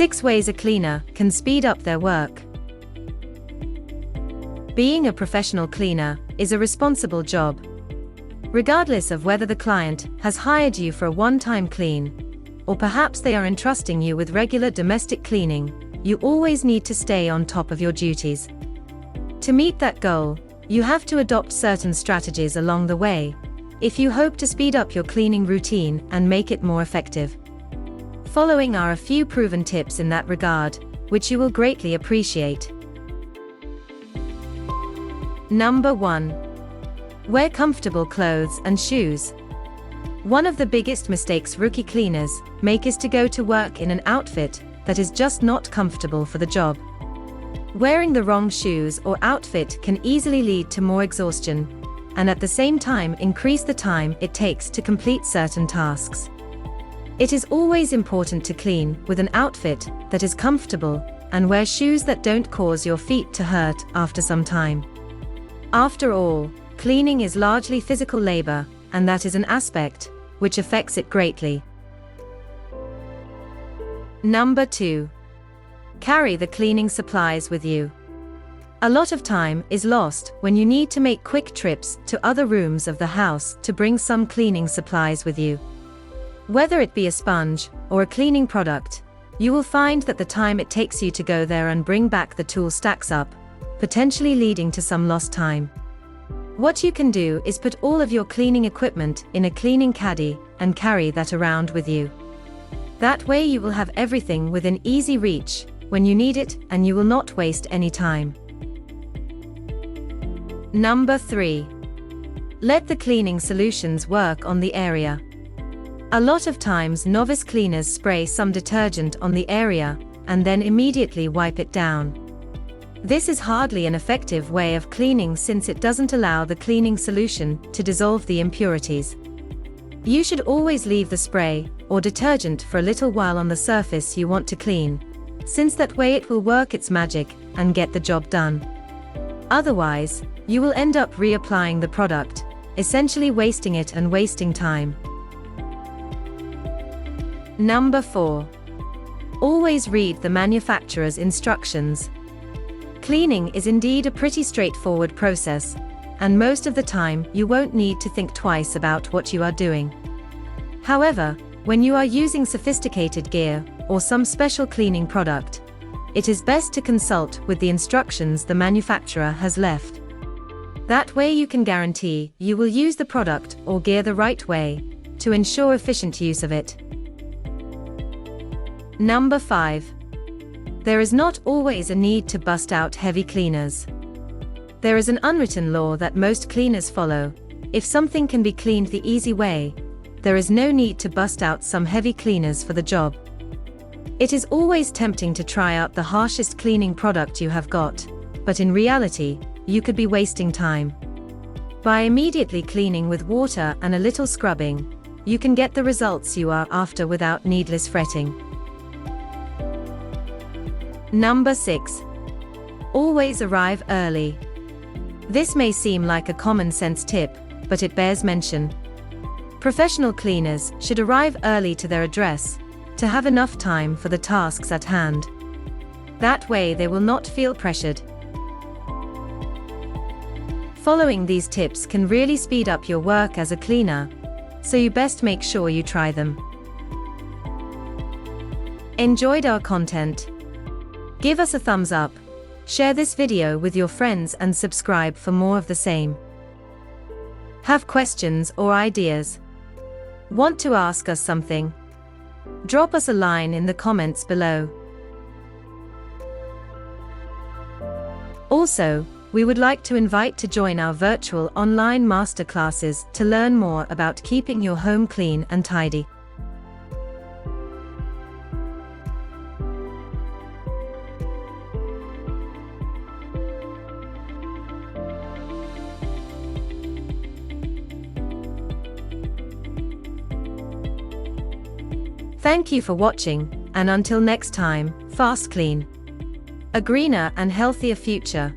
6 ways a cleaner can speed up their work. Being a professional cleaner is a responsible job. Regardless of whether the client has hired you for a one-time clean, or perhaps they are entrusting you with regular domestic cleaning, you always need to stay on top of your duties. To meet that goal, you have to adopt certain strategies along the way, if you hope to speed up your cleaning routine and make it more effective. Following are a few proven tips in that regard, which you will greatly appreciate. Number 1. Wear comfortable clothes and shoes. One of the biggest mistakes rookie cleaners make is to go to work in an outfit that is just not comfortable for the job. Wearing the wrong shoes or outfit can easily lead to more exhaustion, and at the same time increase the time it takes to complete certain tasks. It is always important to clean with an outfit that is comfortable and wear shoes that don't cause your feet to hurt after some time. After all, cleaning is largely physical labor, and that is an aspect which affects it greatly. Number 2. Carry the cleaning supplies with you. A lot of time is lost when you need to make quick trips to other rooms of the house to bring some cleaning supplies with you. Whether it be a sponge or a cleaning product, you will find that the time it takes you to go there and bring back the tool stacks up, potentially leading to some lost time. What you can do is put all of your cleaning equipment in a cleaning caddy and carry that around with you. That way you will have everything within easy reach when you need it, and you will not waste any time. Number 3. Let the cleaning solutions work on the area. A lot of times novice cleaners spray some detergent on the area and then immediately wipe it down. This is hardly an effective way of cleaning since it doesn't allow the cleaning solution to dissolve the impurities. You should always leave the spray or detergent for a little while on the surface you want to clean, since that way it will work its magic and get the job done. Otherwise, you will end up reapplying the product, essentially wasting it and wasting time. Number 4. Always read the manufacturer's instructions. Cleaning is indeed a pretty straightforward process, and most of the time you won't need to think twice about what you are doing. However, when you are using sophisticated gear or some special cleaning product, it is best to consult with the instructions the manufacturer has left. That way you can guarantee you will use the product or gear the right way to ensure efficient use of it. Number 5. There is not always a need to bust out heavy cleaners. There is an unwritten law that most cleaners follow. If something can be cleaned the easy way, there is no need to bust out some heavy cleaners for the job. It is always tempting to try out the harshest cleaning product you have got, but in reality, you could be wasting time. By immediately cleaning with water and a little scrubbing, you can get the results you are after without needless fretting. Number 6. Always arrive early. This may seem like a common sense tip, but it bears mention. Professional cleaners should arrive early to their address to have enough time for the tasks at hand. That way they will not feel pressured. Following these tips can really speed up your work as a cleaner, so you best make sure you try them. Enjoyed our content? Give us a thumbs up, share this video with your friends and subscribe for more of the same. Have questions or ideas? Want to ask us something? Drop us a line in the comments below. Also, we would like to invite to join our virtual online masterclasses to learn more about keeping your home clean and tidy. Thank you for watching, and until next time, FastKlean. A greener and healthier future.